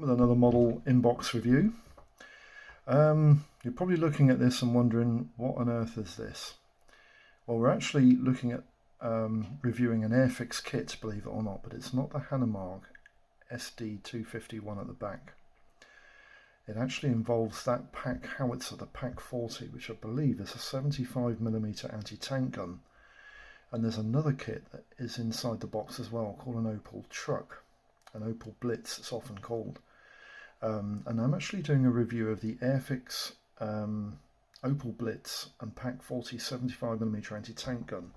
with another model inbox review. You're probably looking at this and wondering, what on earth is this? Well, we're actually looking at reviewing an Airfix kit, believe it or not, but it's not the Hanomag SD251 at the back. It actually involves that pack howitzer, the Pack 40, which I believe is a 75mm anti-tank gun. And there's another kit that is inside the box as well, called an Opel truck, an Opel Blitz it's often called. And I'm actually doing a review of the Airfix Opel Blitz and Pack 40 75mm anti-tank gun,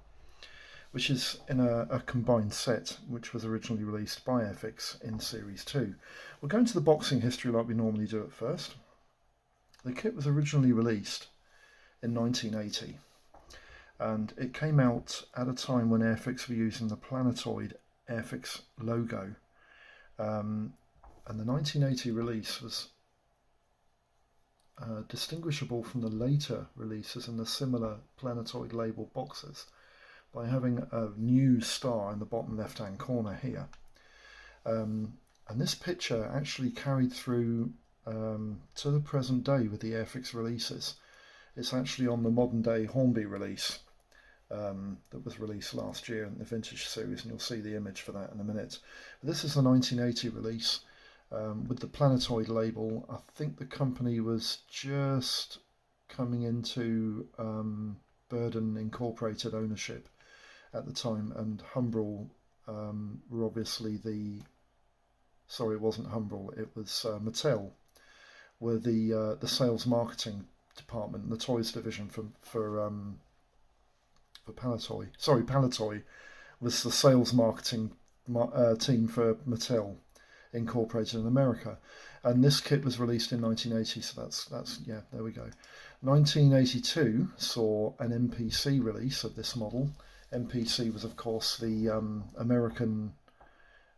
which is in a combined set, which was originally released by Airfix in Series 2. We'll go into the boxing history like we normally do at first. The kit was originally released in 1980, and it came out at a time when Airfix were using the planetoid Airfix logo. And the 1980 release was distinguishable from the later releases and the similar planetoid label boxes by having a new star in the bottom left hand corner here. And this picture actually carried through to the present day with the Airfix releases. It's actually on the modern day Hornby release that was released last year in the vintage series, and you'll see the image for that in a minute. This is the 1980 release with the planetoid label. I think the company was just coming into Burden Incorporated ownership at the time, and Humbrol were obviously it wasn't Humbrol, it was Mattel, were the sales marketing department, the toys division for Palitoy. Palitoy was the sales marketing team for Mattel Incorporated in America, and this kit was released in 1980. So that's yeah, there we go. 1982 saw an MPC release of this model. MPC was, of course, the American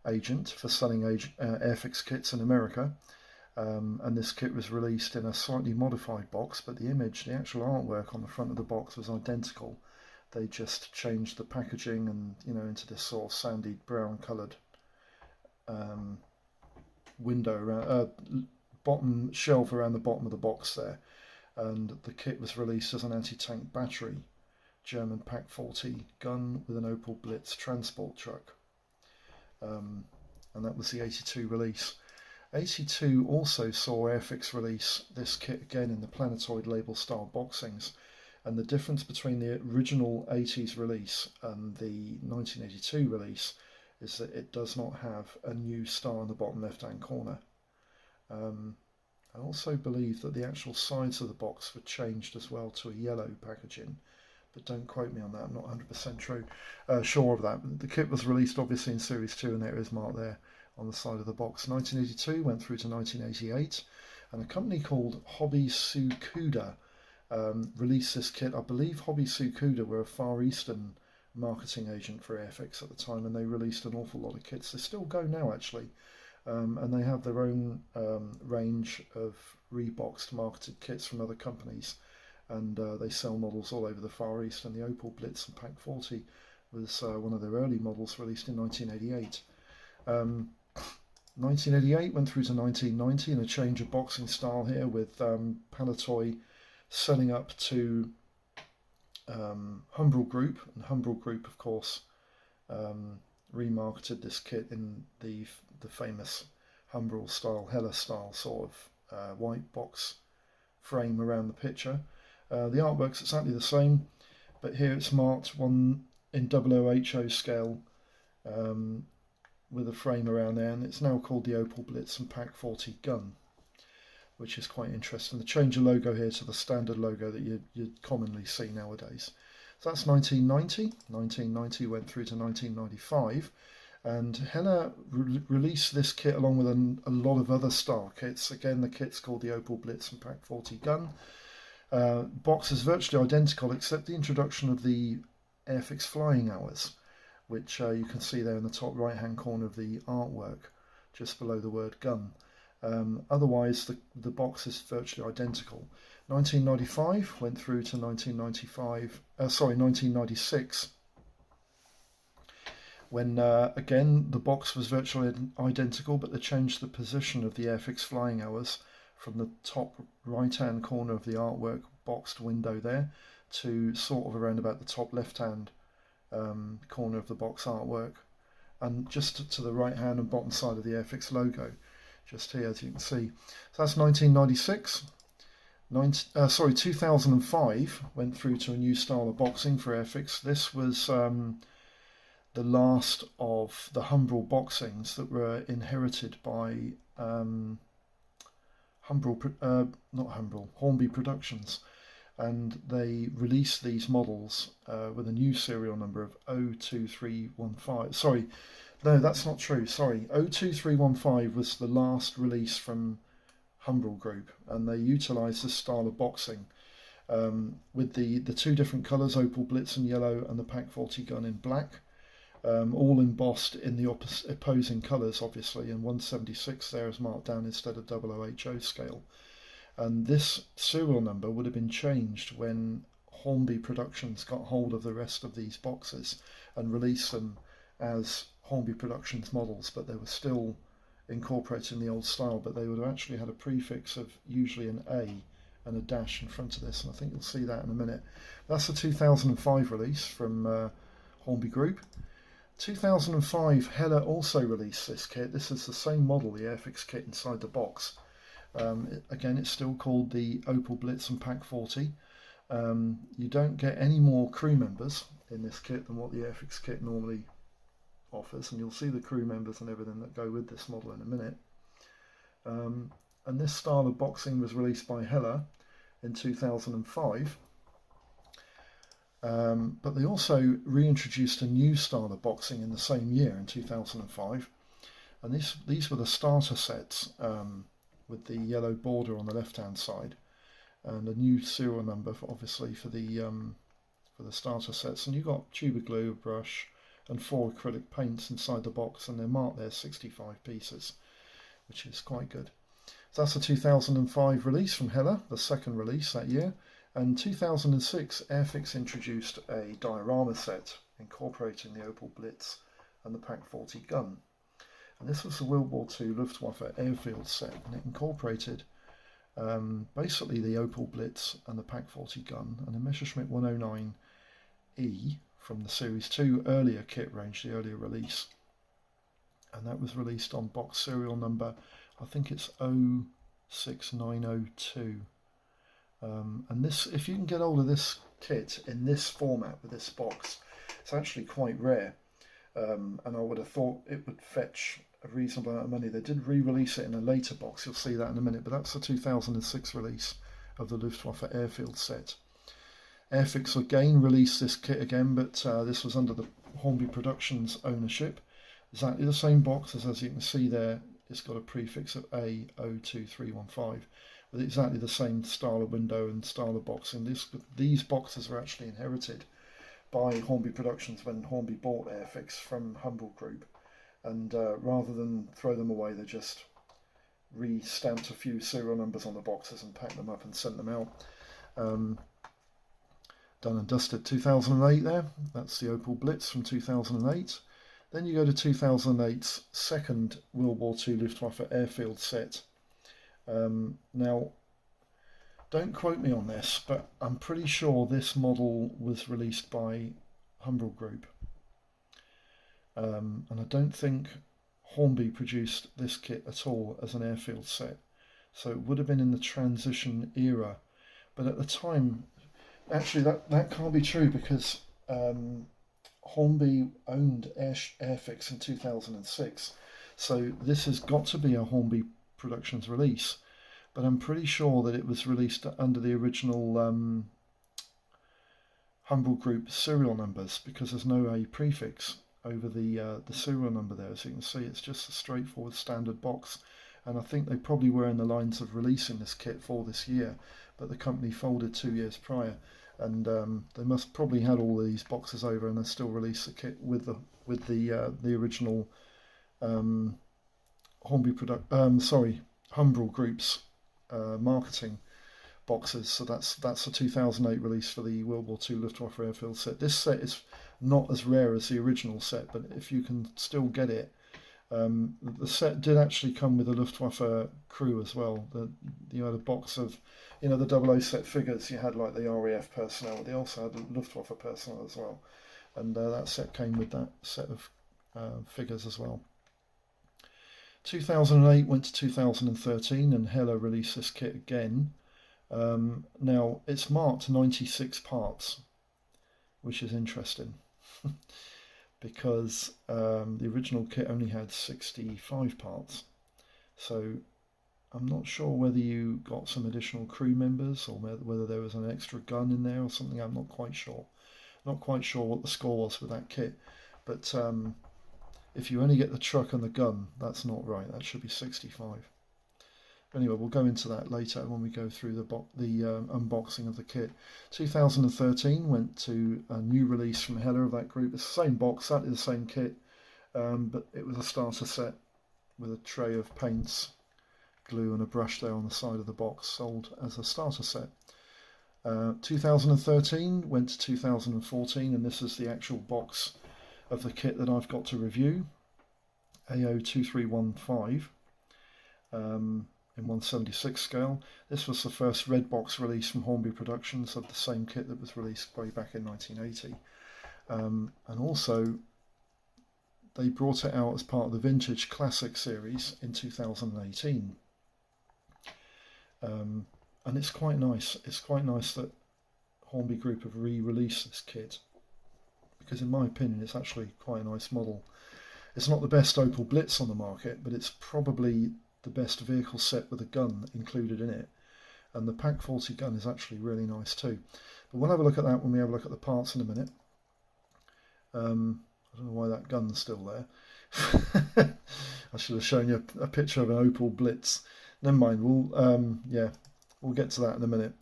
agent for selling Airfix kits in America, and this kit was released in a slightly modified box, but the actual artwork on the front of the box was identical. They just changed the packaging and into this sort of sandy brown coloured window around bottom shelf around the bottom of the box there, and the kit was released as an anti-tank battery German Pack 40 gun with an Opel Blitz transport truck, and that was the 82 release. 82 also saw Airfix release this kit again in the planetoid label style boxings, and the difference between the original 80s release and the 1982 release is that it does not have a new star in the bottom left hand corner. I also believe that the actual sides of the box were changed as well to a yellow packaging, but don't quote me on that, I'm not 100% sure of that. The kit was released obviously in Series 2, and there it is marked there on the side of the box. 1982 went through to 1988, and a company called Hobby Tsukuda released this kit. I believe Hobby Tsukuda were a Far Eastern marketing agent for Airfix at the time, and they released an awful lot of kits. They still go now actually, and they have their own range of reboxed marketed kits from other companies, and they sell models all over the Far East. And the Opel Blitz and Pack 40 was one of their early models, released in 1988. 1988 went through to 1990 in a change of boxing style here, with Palitoy selling up to Humbrol Group, and Humbrol Group, of course, remarketed this kit in the famous Humbrol style, Hella style sort of white box frame around the picture. The artwork's exactly the same, but here it's marked one in 00HO scale with a frame around there, and it's now called the Opel Blitz and Pack 40 gun, which is quite interesting. The change of logo here to the standard logo that you commonly see nowadays. So that's 1990. 1990 went through to 1995, and Hella released this kit along with a lot of other style kits. Again, the kit's called the Opel Blitz and Pack 40 gun. Box is virtually identical except the introduction of the Airfix flying hours, which you can see there in the top right hand corner of the artwork, just below the word gun. Otherwise, the box is virtually identical. 1995 went through to 1996, when again the box was virtually identical, but they changed the position of the Airfix flying hours from the top right hand corner of the artwork boxed window there to sort of around about the top left hand corner of the box artwork, and just to the right hand and bottom side of the Airfix logo, just here as you can see. So that's 1996. 2005 went through to a new style of boxing for Airfix. This was the last of the Humbrol boxings that were inherited by Hornby Productions, and they released these models with a new serial number of 02315. Sorry, no, that's not true. Sorry, 02315 was the last release from Humbrol Group, and they utilised this style of boxing with the two different colours, Opel Blitz in yellow and the Pak 40 gun in black. All embossed in the opposing colours, obviously, and 176 there is marked down instead of 00HO scale. And this serial number would have been changed when Hornby Productions got hold of the rest of these boxes and released them as Hornby Productions models, but they were still incorporating the old style, but they would have actually had a prefix of usually an A and a dash in front of this, and I think you'll see that in a minute. That's the 2005 release from Hornby Group. 2005, Hella also released this kit. This is the same model, the Airfix kit inside the box. Again, it's still called the Opel Blitz and Pak 40. You don't get any more crew members in this kit than what the Airfix kit normally offers, and you'll see the crew members and everything that go with this model in a minute. And this style of boxing was released by Hella in 2005. But they also reintroduced a new style of boxing in the same year, in 2005, and these were the starter sets with the yellow border on the left hand side, and a new serial number obviously for the starter sets, and you got tuber glue, a brush and 4 acrylic paints inside the box, and they're marked there 65 pieces, which is quite good. So that's a 2005 release from Hella, the second release that year. And 2006, Airfix introduced a diorama set incorporating the Opel Blitz and the Pak 40 gun. And this was the World War II Luftwaffe airfield set, and it incorporated basically the Opel Blitz and the Pak 40 gun and a Messerschmitt 109E from the Series 2 earlier kit range, the earlier release. And that was released on box serial number, I think it's 06902. And this, if you can get hold of this kit in this format with this box, it's actually quite rare, and I would have thought it would fetch a reasonable amount of money. They did re-release it in a later box, you'll see that in a minute, but that's the 2006 release of the Luftwaffe airfield set. Airfix again released this kit again, but this was under the Hornby Productions ownership. Exactly the same box as you can see there, it's got a prefix of A02315. With exactly the same style of window and style of boxing. These boxes were actually inherited by Hornby Productions when Hornby bought Airfix from Humbrol Group, and rather than throw them away, they just re-stamped a few serial numbers on the boxes and packed them up and sent them out. Done and dusted. 2008 there, that's the Opel Blitz from 2008. Then you go to 2008's second World War II Luftwaffe airfield set. Now, don't quote me on this, but I'm pretty sure this model was released by Humbrol Group, and I don't think Hornby produced this kit at all as an airfield set, so it would have been in the transition era. But at the time, actually that can't be true, because Hornby owned Airfix in 2006, so this has got to be a Hornby Productions release, but I'm pretty sure that it was released under the original Humbrol Group serial numbers, because there's no A prefix over the serial number there. As you can see, it's just a straightforward standard box, and I think they probably were in the lines of releasing this kit for this year, but the company folded 2 years prior, and they must probably had all these boxes over, and they still released the kit with the original Humbrol Group's marketing boxes. So that's a 2008 release for the World War II Luftwaffe airfield set. This set is not as rare as the original set, but if you can still get it. The set did actually come with a Luftwaffe crew as well. You had a box of, the 00 set figures. You had like the RAF personnel, but they also had the Luftwaffe personnel as well. And that set came with that set of figures as well. 2008 went to 2013, and Hella released this kit again. Now it's marked 96 parts, which is interesting because the original kit only had 65 parts. So I'm not sure whether you got some additional crew members or whether there was an extra gun in there or something. I'm not quite sure. Not quite sure what the score was with that kit, but if you only get the truck and the gun, that's not right. That should be 65. Anyway, we'll go into that later when we go through the unboxing of the kit. 2013 went to a new release from Hella of that group. It's the same box, exactly the same kit, but it was a starter set with a tray of paints, glue and a brush there on the side of the box, sold as a starter set. 2013 went to 2014, and this is the actual box of the kit that I've got to review. AO2315 in 1/76 scale. This was the first red box release from Hornby Productions of the same kit that was released way back in 1980. And also they brought it out as part of the Vintage Classic series in 2018. And it's quite nice. It's quite nice that Hornby Group have re-released this kit, because in my opinion it's actually quite a nice model. It's not the best Opel Blitz on the market, but it's probably the best vehicle set with a gun included in it. And the Pak 40 gun is actually really nice too. But we'll have a look at that when we have a look at the parts in a minute. I don't know why that gun's still there. I should have shown you a picture of an Opel Blitz. Never mind, we'll get to that in a minute.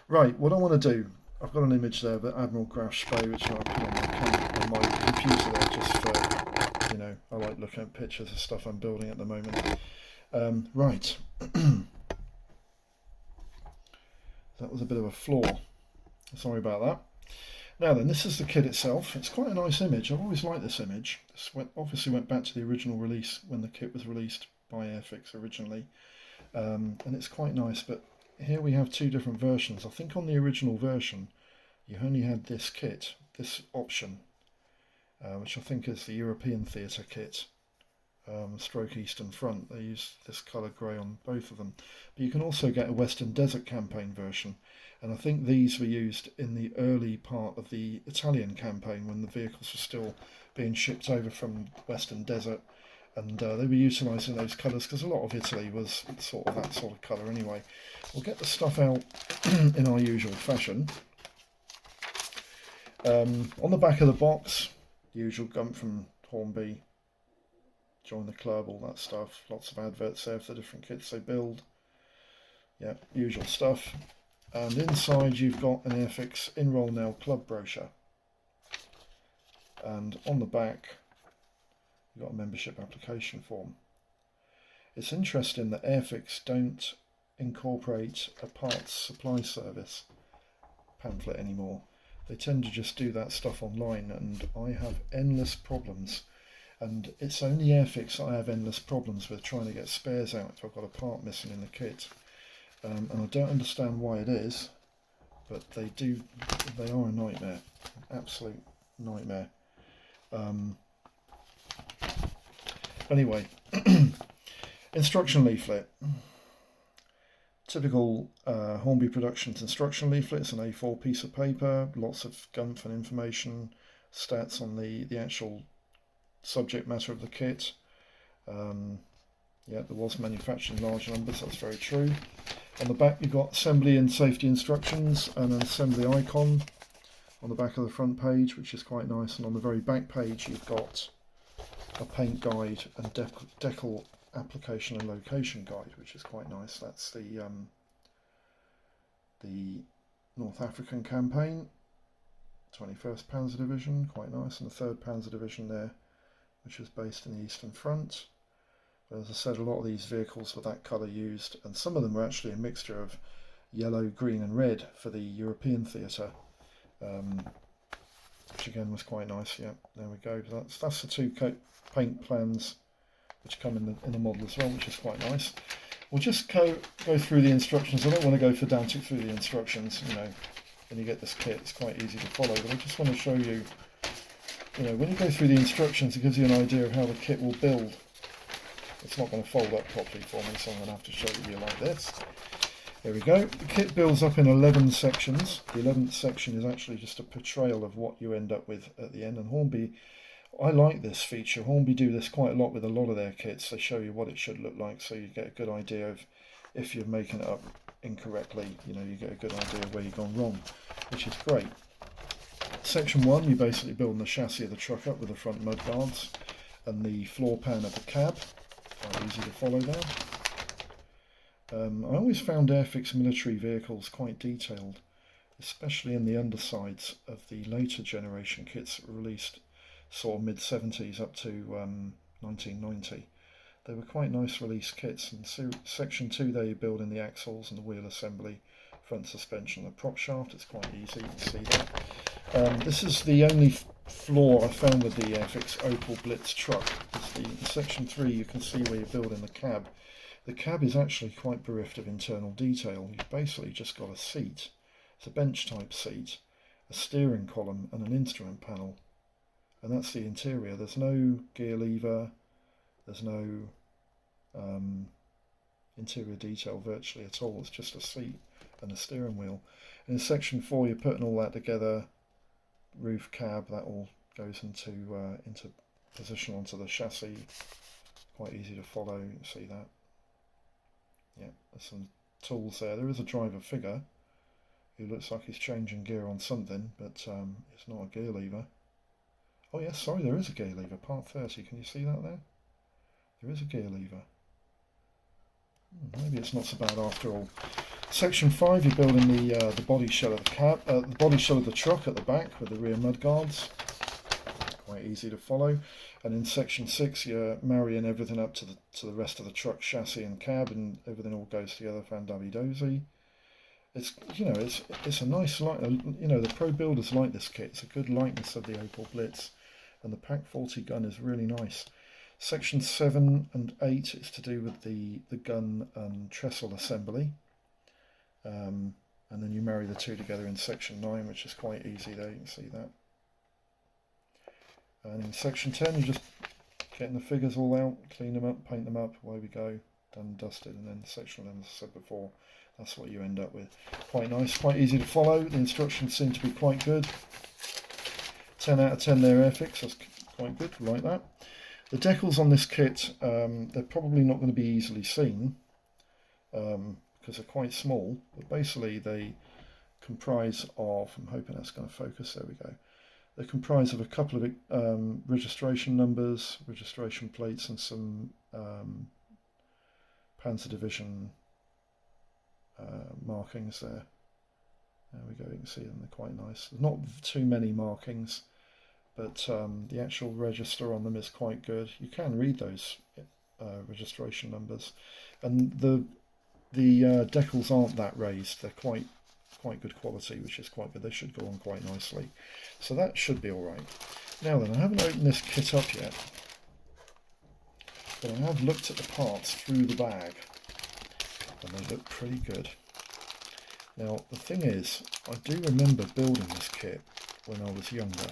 Right, what I want to do, I've got an image there of Admiral Graf Spee, which I put on my computer there just for, I like looking at pictures of stuff I'm building at the moment. Right. That was a bit of a flaw. Sorry about that. Now then, this is the kit itself. It's quite a nice image. I've always liked this image. This obviously went back to the original release when the kit was released by Airfix originally. And it's quite nice, but here we have two different versions. I think on the original version you only had this kit, this option, which I think is the European Theatre kit, stroke Eastern Front. They use this colour grey on both of them. But you can also get a Western Desert campaign version, and I think these were used in the early part of the Italian campaign when the vehicles were still being shipped over from Western Desert. And they were utilising those colours because a lot of Italy was sort of that sort of colour anyway. We'll get the stuff out in our usual fashion. On the back of the box, the usual gump from Hornby, join the club, all that stuff. Lots of adverts there for the different kits they build. Yeah, usual stuff. And inside you've got an Airfix In-Roll Nail Club brochure. And on the back you've got a membership application form. It's interesting that Airfix don't incorporate a parts supply service pamphlet anymore. They tend to just do that stuff online, and I have endless problems. And it's only Airfix I have endless problems with trying to get spares out if I've got a part missing in the kit. And I don't understand why it is, but they are a nightmare, absolute nightmare. Anyway, instruction leaflet. Typical Hornby Productions instruction leaflet. It's an A4 piece of paper, lots of gumph and information, stats on the actual subject matter of the kit. Yeah, there was manufactured in large numbers, that's very true. On the back you've got assembly and safety instructions and an assembly icon on the back of the front page, which is quite nice. And on the very back page you've got a paint guide and decal application and location guide, which is quite nice. That's the North African campaign, 21st Panzer Division, quite nice, and the 3rd Panzer Division there, which is based in the Eastern Front. But as I said, a lot of these vehicles were that colour used, and some of them were actually a mixture of yellow, green and red for the European theatre. which again was quite nice. Yeah, there we go. That's the two paint plans which come in the model as well, which is quite nice. We'll just go through the instructions. I don't want to go pedantic through the instructions. You know, when you get this kit, it's quite easy to follow. But I just want to show you, you know, when you go through the instructions, it gives you an idea of how the kit will build. It's not going to fold up properly for me, so I'm going to have to show you like this. There we go. The kit builds up in 11 sections. The 11th section is actually just a portrayal of what you end up with at the end. And Hornby, I like this feature. Hornby do this quite a lot with a lot of their kits. They show you what it should look like, so you get a good idea of if you're making it up incorrectly. You know, you get a good idea of where you've gone wrong, which is great. Section 1, you're basically building the chassis of the truck up with the front mudguards and the floor pan of the cab. Quite easy to follow there. I always found Airfix military vehicles quite detailed, especially in the undersides of the later generation kits released sort of mid-70s up to 1990. They were quite nice release kits. And so section 2 there you build in the axles and the wheel assembly, front suspension and the prop shaft. It's quite easy, you can see that. This is the only flaw I found with the Airfix Opel Blitz truck. In section 3 you can see where you're building the cab. The cab is actually quite bereft of internal detail. You've basically just got a seat. It's a bench type seat, a steering column and an instrument panel. And that's the interior. There's no gear lever, there's no interior detail virtually at all. It's just a seat and a steering wheel. And in section 4 you're putting all that together, roof, cab, that all goes into position onto the chassis. Quite easy to follow, you can see that. Yeah, there's some tools there. There is a driver figure who looks like he's changing gear on something, but it's not a gear lever. Oh yes, sorry, there is a gear lever, part 30. Can you see that there? There is a gear lever. Maybe it's not so bad after all. Section 5, you're building the body shell of the cab, the body shell of the truck at the back with the rear mudguards. Quite easy to follow. And in section 6 you're marrying everything up to the rest of the truck chassis and cab, and everything all goes together fandavi-dozy. It's, you know, it's a nice light. You know, the pro builders like this kit. It's a good likeness of the Opel Blitz, and the Pak 40 gun is really nice. Section 7 and 8 is to do with the gun and trestle assembly, and then you marry the two together in section 9, which is quite easy there. You can see that. And in section 10 you're just getting the figures all out, clean them up, paint them up, away we go, done and dusted. And then section 11, as I said before, that's what you end up with. Quite nice, quite easy to follow. The instructions seem to be quite good. 10 out of 10 there, Airfix, that's quite good, like that. The decals on this kit, they're probably not going to be easily seen because they're quite small, but basically they comprise of, I'm hoping that's going to focus, there we go. They comprise of a couple of registration numbers, registration plates, and some Panzer Division markings there. There we go, you can see them, they're quite nice. There's not too many markings, but the actual register on them is quite good. You can read those registration numbers, and the decals aren't that raised. They're quite good quality, which is quite good. They should go on quite nicely, so that should be all right. Now then, I haven't opened this kit up yet, but I have looked at the parts through the bag, and they look pretty good. Now the thing is, I do remember building this kit when I was younger.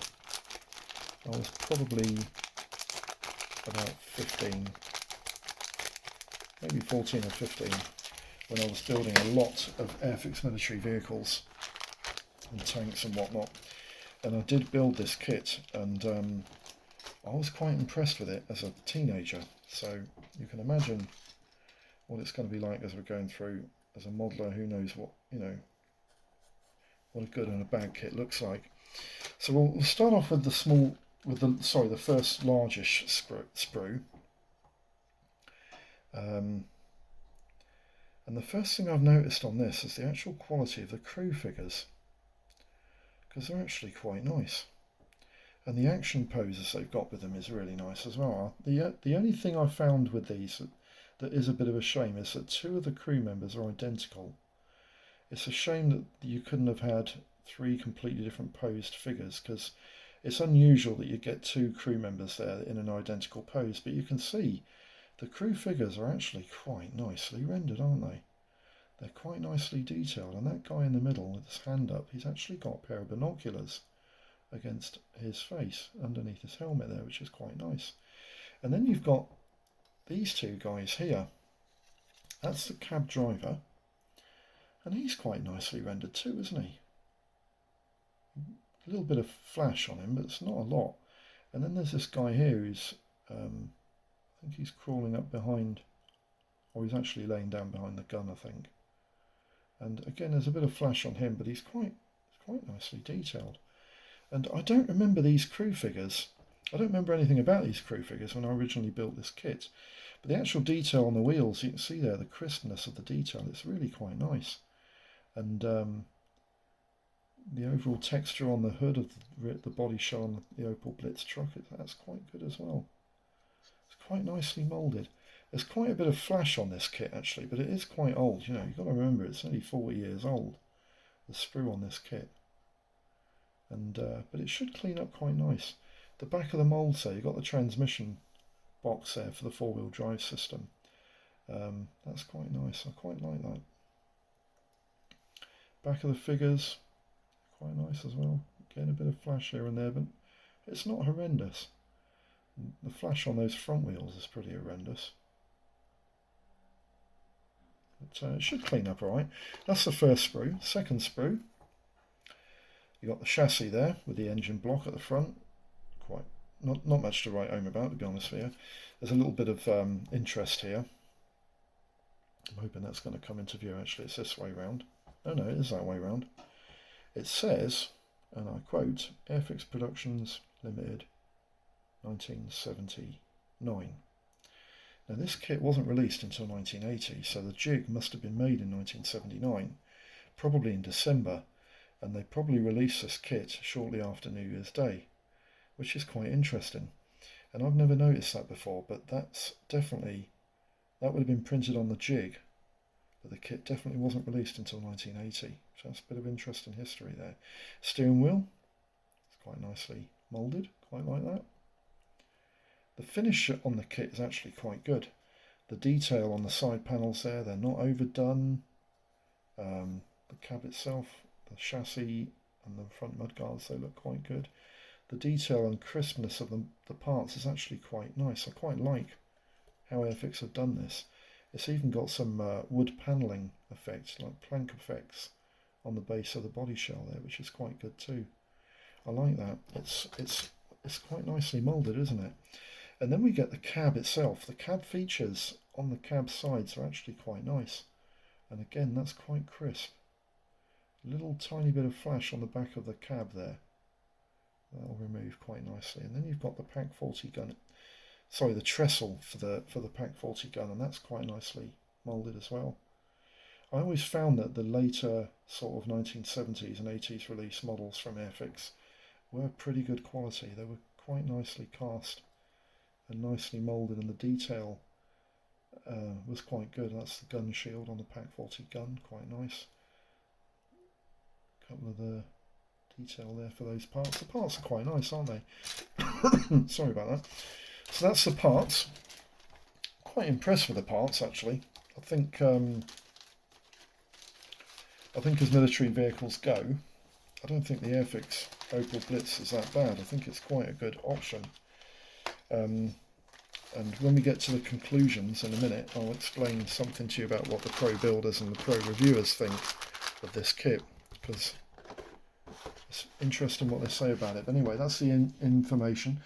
I was probably about 15, maybe 14 or 15, when I was building a lot of Airfix military vehicles and tanks and whatnot. And I did build this kit, and I was quite impressed with it as a teenager. So you can imagine what it's going to be like as we're going through. As a modeler, who knows what, you know, what a good and a bad kit looks like. So we'll start off with the first largish sprue. And the first thing I've noticed on this is the actual quality of the crew figures, because they're actually quite nice. And the action poses they've got with them is really nice as well. The only thing I found with these that is a bit of a shame is that two of the crew members are identical. It's a shame that you couldn't have had three completely different posed figures, because It's unusual that you get two crew members there in an identical pose, but you can see the crew figures are actually quite nicely rendered, aren't they? They're quite nicely detailed, and that guy in the middle with his hand up, he's actually got a pair of binoculars against his face underneath his helmet there, which is quite nice. And then you've got these two guys here. That's the cab driver, and he's quite nicely rendered too, isn't he? A little bit of flash on him, but it's not a lot. And then there's this guy here who's, I think he's crawling up behind, or he's actually laying down behind the gun, I think. And again, there's a bit of flash on him, but he's quite nicely detailed. And I don't remember these crew figures. I don't remember anything about these crew figures when I originally built this kit. But the actual detail on the wheels, you can see there the crispness of the detail. It's really quite nice. And the overall texture on the hood of the body shell on the Opel Blitz truck, that's quite good as well. It's quite nicely moulded. There's quite a bit of flash on this kit actually, but it is quite old. You know, you've got to remember it's only 40 years old, the sprue on this kit. And but it should clean up quite nice. The back of the moulds there, you've got the transmission box there for the four-wheel drive system. That's quite nice. I quite like that. Back of the figures, quite nice as well. Getting a bit of flash here and there, but it's not horrendous. The flash on those front wheels is pretty horrendous. But it should clean up alright. That's the first sprue. Second sprue, you got the chassis there with the engine block at the front. Quite not much to write home about, to be honest with you. There's a little bit of interest here. I'm hoping that's going to come into view. Actually, it's this way round. Oh no, it is that way round. It says, and I quote, Airfix Productions Limited, 1979. Now this kit wasn't released until 1980, so the jig must have been made in 1979, probably in December, and they probably released this kit shortly after New Year's Day, which is quite interesting. And I've never noticed that before, but that would have been printed on the jig, but the kit definitely wasn't released until 1980. So that's a bit of interesting history there. Steering wheel, it's quite nicely moulded, quite like that. The finish on the kit is actually quite good. The detail on the side panels there, they're not overdone. The cab itself, the chassis and the front mudguards, they look quite good. The detail and crispness of the parts is actually quite nice. I quite like how Airfix have done this. It's even got some wood panelling effects, like plank effects, on the base of the body shell there, which is quite good too. I like that. It's quite nicely moulded, isn't it? And then we get the cab itself. The cab features on the cab sides are actually quite nice. And again, that's quite crisp. A little tiny bit of flash on the back of the cab there. That'll remove quite nicely. And then you've got the Pack 40 gun. Sorry, the trestle for the Pack 40 gun, and that's quite nicely moulded as well. I always found that the later sort of 1970s and 80s release models from Airfix were pretty good quality. They were quite nicely cast and nicely moulded, and the detail was quite good. That's the gun shield on the Pack 40 gun, quite nice. A couple of the detail there for those parts. The parts are quite nice, aren't they? Sorry about that. So that's the parts. Quite impressed with the parts actually. I think as military vehicles go, I don't think the Airfix Opel Blitz is that bad. I think it's quite a good option. And when we get to the conclusions in a minute, I'll explain something to you about what the pro builders and the pro reviewers think of this kit, because it's interesting what they say about it. But anyway, that's the information.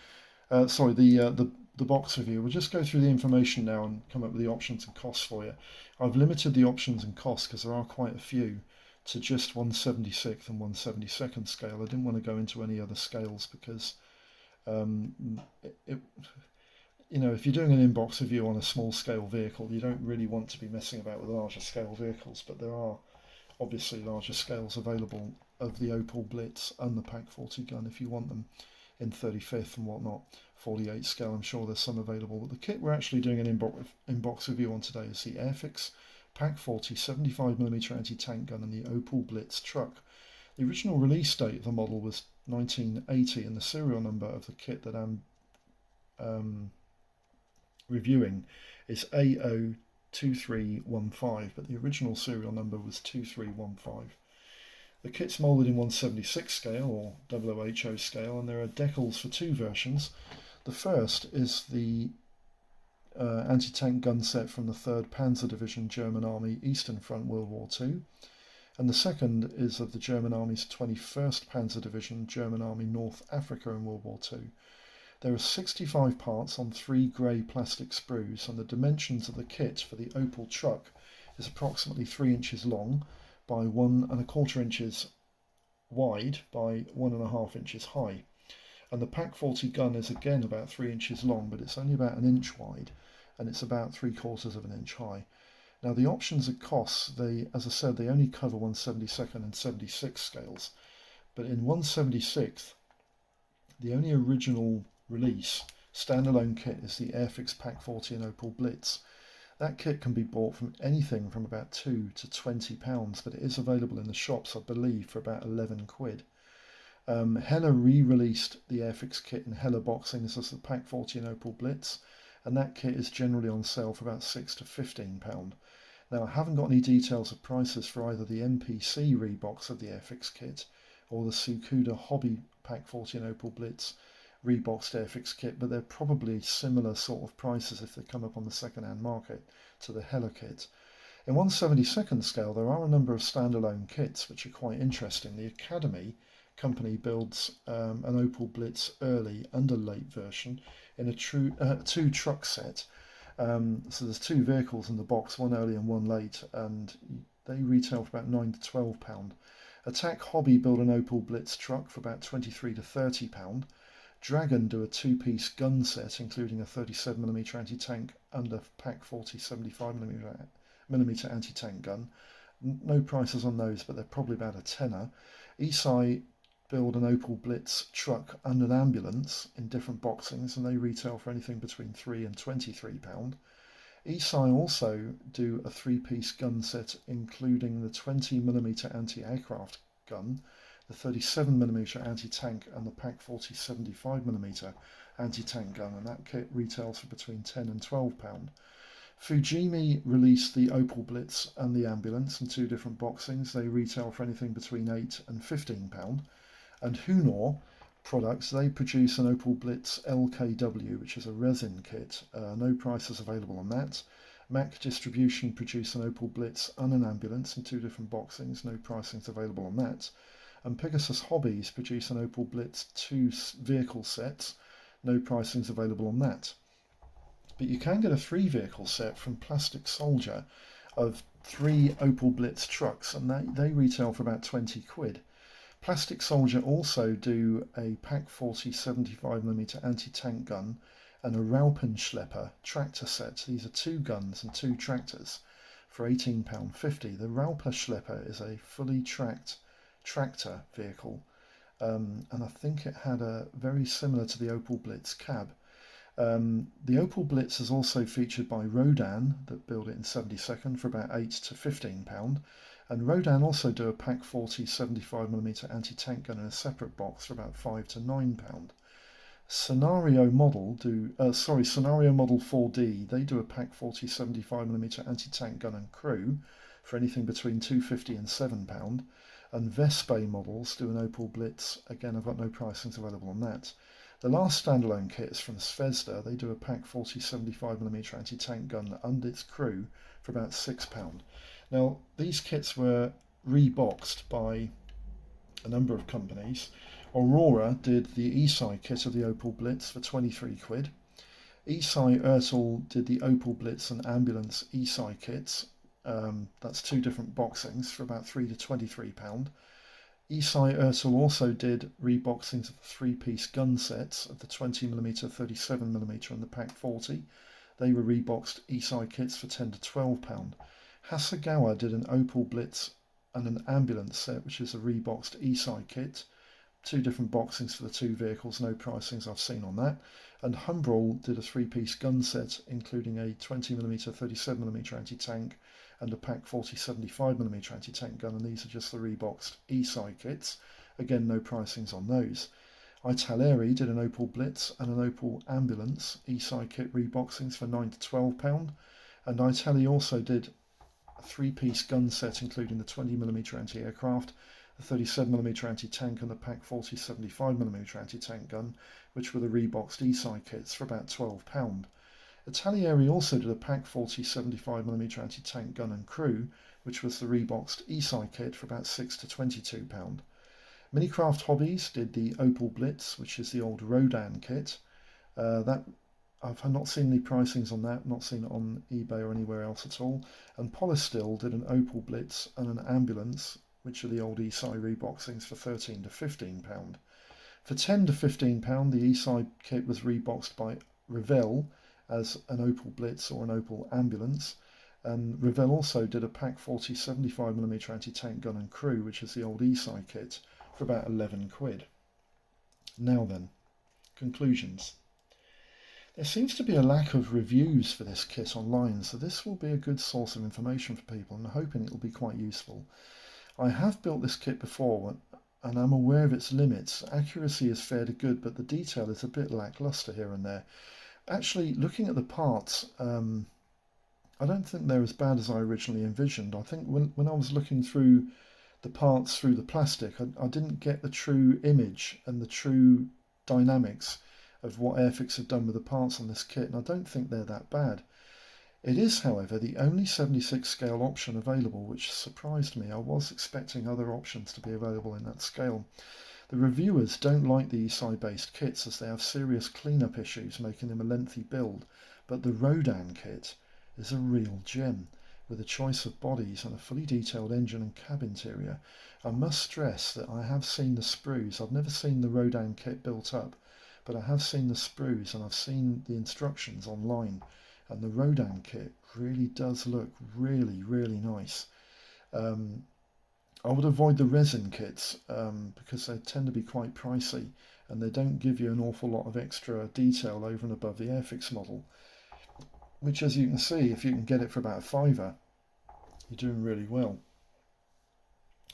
Sorry, the box review. We'll just go through the information now and come up with the options and costs for you. I've limited the options and costs because there are quite a few to just 1/76th and 1/72nd scale. I didn't want to go into any other scales because you know, if you're doing an in-box review on a small scale vehicle, you don't really want to be messing about with larger scale vehicles, but there are obviously larger scales available of the Opel Blitz and the Pack 40 gun if you want them in 35th and whatnot. 48 scale, I'm sure there's some available. But the kit we're actually doing an in-box review on today is the Airfix Pack 40 75mm anti-tank gun and the Opel Blitz truck. The original release date of the model was 1980, and the serial number of the kit that I'm reviewing is A02315, but the original serial number was 2315. The kit's moulded in 1/76 scale or WOHO scale, and there are decals for two versions. The first is the anti-tank gun set from the 3rd Panzer Division German Army Eastern Front World War II, and the second is of the German Army's 21st Panzer Division German Army North Africa in World War II. There are 65 parts on 3 grey plastic sprues, and the dimensions of the kit for the Opel truck is approximately 3 inches long by 1¼ inches wide by 1½ inches high. And the Pak 40 gun is again about 3 inches long, but it's only about 1 inch wide, and it's about 3/4 of an inch high. Now the options and costs, as I said, they only cover 1/72 and 76 scales, but in 1/76, the only original release standalone kit is the Airfix Pak 40 and Opel Blitz. That kit can be bought from anything from about £2 to £20, but it is available in the shops, I believe, for about 11 quid. Hella re-released the Airfix kit in Hella boxings as the Pak 40 and Opel Blitz, and that kit is generally on sale for about £6 to £15. Now I haven't got any details of prices for either the MPC rebox of the Airfix kit or the Tsukuda Hobby Pak 40 and Opel Blitz reboxed Airfix kit, but they're probably similar sort of prices if they come up on the second-hand market to the Hella kit. In 1/72 scale, there are a number of standalone kits which are quite interesting. The Academy company builds an Opel Blitz early and a late version in a two truck set. So there's 2 vehicles in the box, one early and one late, and they retail for about £9 to £12. Attack Hobby build an Opel Blitz truck for about £23 to £30. Dragon do a 2-piece gun set, including a 37mm anti-tank and a Pak 40 75mm anti-tank gun. No prices on those, but they're probably about a tenner. Esai build an Opel Blitz truck and an ambulance in different boxings, and they retail for anything between £3 and £23. Esai also do a 3-piece gun set, including the 20mm anti-aircraft gun, the 37mm anti-tank and the Pak 40 75mm anti-tank gun, and that kit retails for between £10 and £12. Fujimi released the Opel Blitz and the ambulance in 2 different boxings. They retail for anything between £8 and £15. And Hunor products, they produce an Opel Blitz LKW, which is a resin kit. No prices available on that. Mack Distribution produce an Opel Blitz and an ambulance in 2 different boxings. No pricings available on that. And Pegasus Hobbies produce an Opel Blitz 2 vehicle sets. No pricings available on that. But you can get a 3 vehicle set from Plastic Soldier of 3 Opel Blitz trucks, and they retail for about 20 quid. Plastic Soldier also do a Pak 40 75mm anti-tank gun and a Raupenschlepper tractor set. These are 2 guns and 2 tractors for £18.50. The Raupenschlepper is a fully tracked tractor vehicle, and I think it had a very similar to the Opel Blitz cab. The Opel Blitz is also featured by Rodan, that build it in 72nd for about £8 to £15, and Rodan also do a Pak 40 75mm anti-tank gun in a separate box for about £5 to £9. Scenario Model 4D, they do a Pak 40 75mm anti-tank gun and crew for anything between £2.50 and £7. And Vespe Models do an Opel Blitz. Again, I've got no pricings available on that. The last standalone kit is from Zvezda. They do a Pak 40 75mm anti-tank gun and its crew for about £6. Now, these kits were reboxed by a number of companies. Aurora did the Esai kit of the Opel Blitz for 23 quid. Esai Ertel did the Opel Blitz and Ambulance Esai kits. That's 2 different boxings for about £3 to £23. Esai Ertel also did reboxings of the 3-piece gun sets of the 20mm, 37mm and the Pak 40. They were reboxed Esai kits for £10 to £12. Hasegawa did an Opel Blitz and an ambulance set, which is a reboxed Esai kit. 2 different boxings for the 2 vehicles, no pricings I've seen on that. And Humbrol did a 3-piece gun set, including a 20mm, 37mm anti-tank and a PAC 40 75mm anti-tank gun, and these are just the reboxed E-side kits. Again, no pricings on those. Italeri did an Opel Blitz and an Opel Ambulance E-side kit reboxings for £9 to £12, and Itali also did a 3-piece gun set including the 20mm anti-aircraft, the 37mm anti-tank and the PAC 40 75mm anti-tank gun, which were the reboxed E-side kits, for about £12. Italeri also did a PAC 40 75mm anti-tank gun and crew, which was the reboxed E-side kit, for about £6 to £22. Minicraft Hobbies did the Opel Blitz, which is the old Rodan kit. That I've not seen the pricings on that, not seen it on eBay or anywhere else at all. And Polystill did an Opel Blitz and an Ambulance, which are the old E-side reboxings, for £13 to £15. For £10 to £15, the E-side kit was reboxed by Revell as an Opel Blitz or an Opel Ambulance. And Revell also did a PAC 40 75mm anti-tank gun and crew, which is the old E-side kit, for about £11. Now then, conclusions. There seems to be a lack of reviews for this kit online, so this will be a good source of information for people, and I'm hoping it will be quite useful. I have built this kit before, and I'm aware of its limits. Accuracy is fairly good, but the detail is a bit lackluster here and there. Actually, looking at the parts, I don't think they're as bad as I originally envisioned. I think when I was looking through the parts through the plastic, I didn't get the true image and the true dynamics of what Airfix have done with the parts on this kit, and I don't think they're that bad. It is, however, the only 76 scale option available, which surprised me. I was expecting other options to be available in that scale. The reviewers don't like the E-side based kits as they have serious cleanup issues, making them a lengthy build, but the Rodan kit is a real gem, with a choice of bodies and a fully detailed engine and cab interior. I must stress that I have seen the sprues. I've never seen the Rodan kit built up, but I have seen the sprues and I've seen the instructions online, and the Rodan kit really does look really, really nice. I would avoid the resin kits because they tend to be quite pricey and they don't give you an awful lot of extra detail over and above the Airfix model, which, as you can see, if you can get it for about £5, you're doing really well.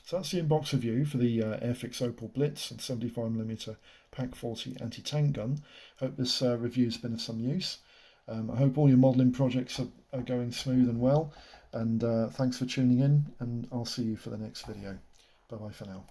So that's the in-box review for the Airfix Opel Blitz and 75mm PAC 40 anti-tank gun. Hope this review's been of some use. I hope all your modelling projects are going smooth and well, and thanks for tuning in, and I'll see you for the next video. Bye bye for now.